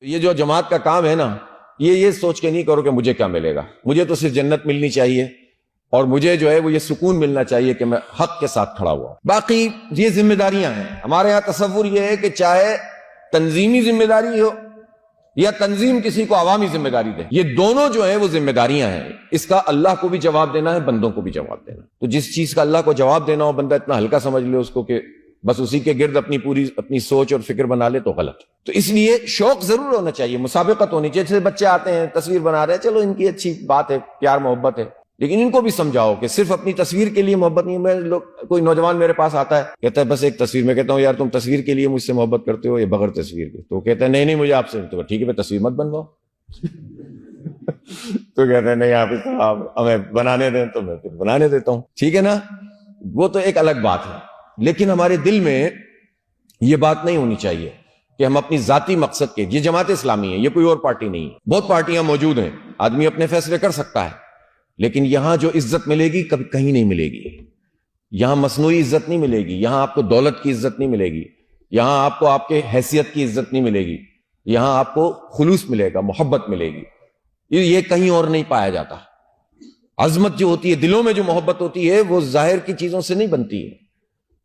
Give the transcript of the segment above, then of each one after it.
یہ جو جماعت کا کام ہے نا، یہ سوچ کے نہیں کرو کہ مجھے کیا ملے گا، مجھے تو صرف جنت ملنی چاہیے اور مجھے جو ہے وہ یہ سکون ملنا چاہیے کہ میں حق کے ساتھ کھڑا ہوا۔ باقی یہ ذمہ داریاں ہیں ہمارے ہاں۔ تصور یہ ہے کہ چاہے تنظیمی ذمہ داری ہو یا تنظیم کسی کو عوامی ذمہ داری دے، یہ دونوں جو ہیں وہ ذمہ داریاں ہیں۔ اس کا اللہ کو بھی جواب دینا ہے، بندوں کو بھی جواب دینا۔ تو جس چیز کا اللہ کو جواب دینا ہو، بندہ اتنا ہلکا سمجھ لے اس کو کہ بس اسی کے گرد اپنی سوچ اور فکر بنا لے، تو غلط۔ تو اس لیے شوق ضرور ہونا چاہیے، مسابقت ہونی چاہیے۔ جیسے بچے آتے ہیں تصویر بنا رہے ہیں، چلو ان کی اچھی بات ہے، پیار محبت ہے، لیکن ان کو بھی سمجھاؤ کہ صرف اپنی تصویر کے لیے محبت نہیں۔ میں کوئی نوجوان میرے پاس آتا ہے، کہتا ہے بس ایک تصویر۔ میں کہتا ہوں یار تم تصویر کے لیے مجھ سے محبت کرتے ہو یا بغیر تصویر کے؟ تو کہتا ہے نہیں مجھے آپ سے۔ تو ٹھیک ہے پھر تصویر مت بنواؤ۔ تو کہتا ہے نہیں آپ ہمیں بنانے دیں، تو میں پھر بنانے دیتا ہوں، ٹھیک ہے نا۔ وہ تو ایک الگ بات ہے، لیکن ہمارے دل میں یہ بات نہیں ہونی چاہیے کہ ہم اپنی ذاتی مقصد کے، یہ جماعت اسلامی ہے، یہ کوئی اور پارٹی نہیں ہے۔ بہت پارٹیاں موجود ہیں، آدمی اپنے فیصلے کر سکتا ہے، لیکن یہاں جو عزت ملے گی کبھی کہیں نہیں ملے گی۔ یہاں مصنوعی عزت نہیں ملے گی، یہاں آپ کو دولت کی عزت نہیں ملے گی، یہاں آپ کو آپ کے حیثیت کی عزت نہیں ملے گی، یہاں آپ کو خلوص ملے گا، محبت ملے گی۔ یہ کہیں اور نہیں پایا جاتا۔ عظمت جو ہوتی ہے، دلوں میں جو محبت ہوتی ہے، وہ ظاہر کی چیزوں سے نہیں بنتی ہے۔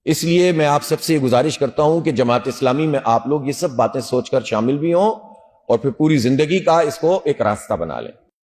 اس لیے میں آپ سب سے یہ گزارش کرتا ہوں کہ جماعت اسلامی میں آپ لوگ یہ سب باتیں سوچ کر شامل بھی ہوں اور پھر پوری زندگی کا اس کو ایک راستہ بنا لیں۔